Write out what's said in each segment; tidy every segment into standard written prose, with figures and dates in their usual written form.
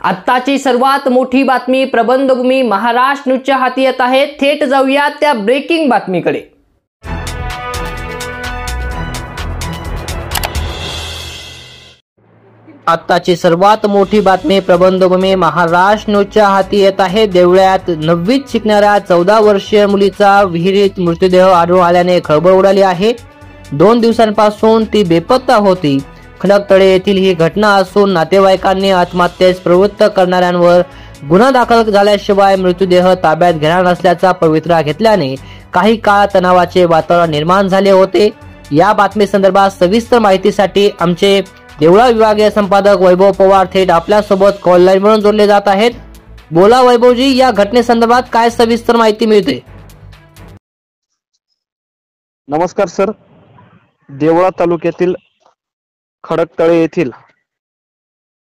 आत्ताची सर्वात मोठी बातमी प्रबंधभूमी महाराष्ट्र न्यूजच्या हाती येत आहे। थेट जाऊया त्या ब्रेकिंग बातमीकडे। आत्ताची सर्वात मोठी बातमी प्रबंधभूमी महाराष्ट्र न्यूजच्या हाती येत आहे। देवळ्यात 9वीत शिकणाऱ्या 14 वर्षीय मुलीचा विहिरीत मृतदेह आढळून आल्याने खळबळ उडाली आहे। 2 दिवसांपासून ती बेपत्ता होती। खडकतळे येथील ही घटना असून नातेवाईकांनी आत्महत्येस प्रवृत्त करणाऱ्यांवर गुन्हा दाखल झाल्याशिवाय मृतदेह ताब्यात घेणार नसल्याचा पवित्रा घेतल्याने काही काळ तणावाचे वातावरण निर्माण झाले होते। या बातमी संदर्भात सविस्तर माहितीसाठी आमचे देवळा विभागीय संपादक वैभव पवार थेट आपल्या सोबत कॉल लाईन वरून जोडले जात आहेत। बोला वैभवजी, या घटनेसंदर्भात काय सविस्तर माहिती मिळते? नमस्कार सर, देवळा तालुक्यातील खडकतळे येथील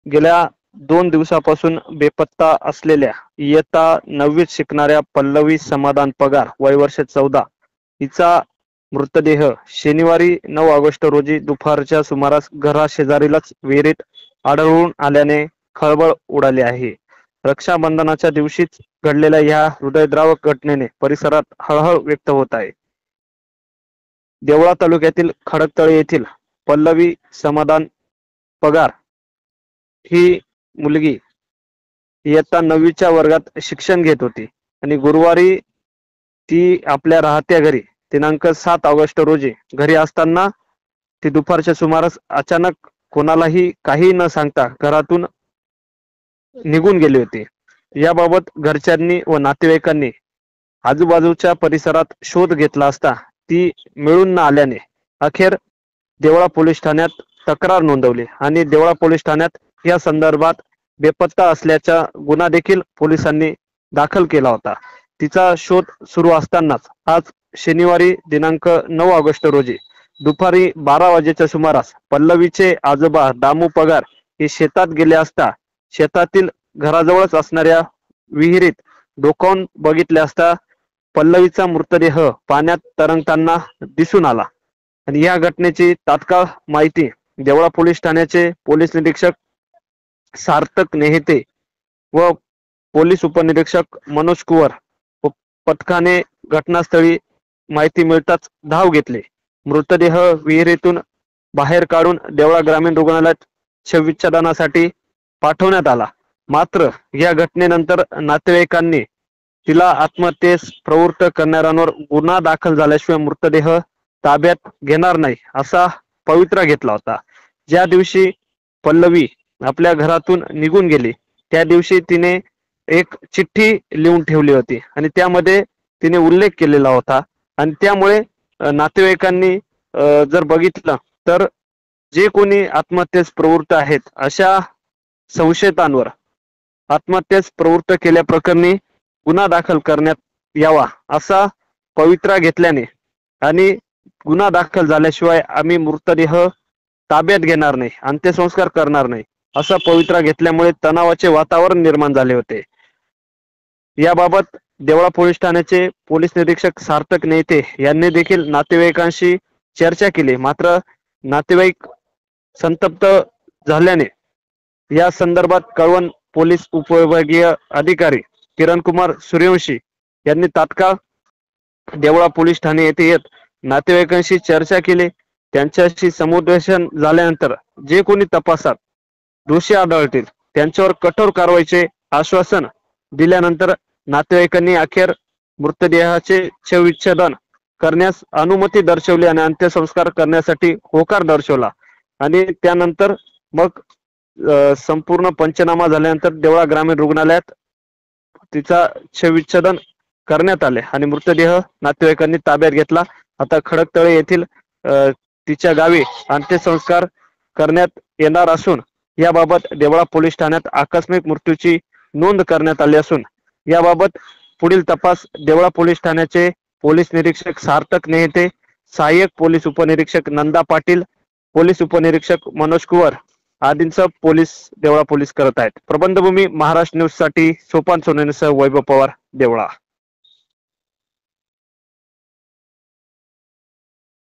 गेल्या 2 दिवसापासून बेपत्ता असलेल्या इयत्ता 9वीत शिकणाऱ्या पल्लवी समाधान पगार वय वर्ष 14 हिचा मृतदेह शनिवारी 9 ऑगस्ट रोजी दुपारच्या सुमारास घराशेजारीलाच विहिरीत आढळून आल्याने खळबळ उडाली आहे। रक्षाबंधनाच्या दिवशीच घडलेल्या या हृदयद्रावक घटनेने परिसरात हळहळ व्यक्त होत आहे। देवळा तालुक्यातील खडकतळे येथील पल्लवी समाधान पगार ही मुलगी इयत्ता 9वीच्या वर्गात शिक्षण घेत होती आणि गुरुवारी ती आपल्या राहत्या घरी दिनांक 7 ऑगस्ट रोजी घरी असताना ती दुपारच्या सुमारास अचानक कोणालाही काही न सांगता घरातून निघून गेली होती। याबाबत घरच्यांनी व नातेवाईकांनी आजूबाजूच्या परिसरात शोध घेतला असता ती मिळून न आल्याने अखेर देवळा पोलीस ठाण्यात तक्रार नोंदवली आणि देवळा पोलीस ठाण्यात या संदर्भात बेपत्ता असल्याचा गुन्हा देखील पोलिसांनी दाखल केला होता। तिचा शोध सुरू असतानाच आज शनिवारी दिनांक 9 ऑगस्ट रोजी दुपारी 12 वाजेच्या सुमारास पल्लवीचे आजोबा दामू पगार हे शेतात गेले असता शेतातील घराजवळच असणाऱ्या विहिरीत डोकावून बघितले असता पल्लवीचा मृतदेह पाण्यात तरंगताना दिसून आला आणि या घटनेची तात्काळ माहिती देवळा पोलीस ठाण्याचे पोलीस निरीक्षक सार्थक नेहते व पोलीस उपनिरीक्षक मनोज कुवर व पथकाने घटनास्थळी माहिती मिळताच धाव घेतली। मृतदेह विहिरीतून बाहेर काढून देवळा ग्रामीण रुग्णालयात शवविच्छेदनासाठी पाठवण्यात आला। मात्र या घटनेनंतर नातेवाईकांनी तिला आत्महत्येस प्रवृत्त करणाऱ्यांवर गुन्हा दाखल झाल्याशिवाय मृतदेह ताब्यात घेणार नाही असा पवित्रा घेतला होता। ज्या दिवशी पल्लवी आपल्या घरातून निघून गेली त्या दिवशी तिने एक चिठ्ठी लिहून ठेवली होती आणि त्यामध्ये तिने उल्लेख केलेला होता आणि त्यामुळे नातेवाईकांनी जर बघितलं तर जे कोणी आत्महत्येस प्रवृत्त आहेत अशा संशयितांवर आत्महत्येस प्रवृत्त केल्याप्रकरणी गुन्हा दाखल करण्यात यावा असा पवित्रा घेतल्याने आणि गुन्हा दाखल झाल्याशिवाय आम्ही मृतदेह ताब्यात घेणार नाही, अंत्यसंस्कार करणार नाही असा पवित्रा घेतल्यामुळे तणावाचे वातावरण निर्माण झाले होते। याबाबत देवळा पोलीस ठाण्याचे पोलीस निरीक्षक सार्थक नेते यांनी देखील नातेवाईकांशी चर्चा केली। मात्र नातेवाईक संतप्त झाल्याने या संदर्भात कळवण पोलीस उपविभागीय अधिकारी किरण कुमार सूर्यवंशी यांनी तात्काळ देवळा पोलीस ठाणे येथे येत नातेवाईकांशी चर्चा केली। त्यांच्याशी समुपदेशन झाल्यानंतर जे कोणी तपासात दोषी आढळतील त्यांच्यावर कठोर कारवाईचे आश्वासन दिल्यानंतर नातेवाईकांनी अखेर मृतदेहाचे शवविच्छेदन करण्यास अनुमती दर्शवली आणि अंत्यसंस्कार करण्यासाठी होकार दर्शवला आणि त्यानंतर मग संपूर्ण पंचनामा झाल्यानंतर देवळा ग्रामीण रुग्णालयात तिचा शवविच्छेदन करण्यात आले आणि मृतदेह नातेवाईकांनी ताब्यात घेतला। आता खडकतळे येथील तिच्या गावी अंत्यसंस्कार करण्यात येणार असून याबाबत देवळा पोलीस ठाण्यात आकस्मिक मृत्यूची नोंद करण्यात आली असून याबाबत पुढील तपास देवळा पोलीस ठाण्याचे पोलीस निरीक्षक सार्थक नेहते, सहाय्यक पोलीस उपनिरीक्षक नंदा पाटील, पोलीस उपनिरीक्षक मनोज कुवर आदींसह देवळा पोलीस करत आहेत। प्रबंधभूमी महाराष्ट्र न्यूज साठी सोपान सोनेसह वैभव पवार, देवळा।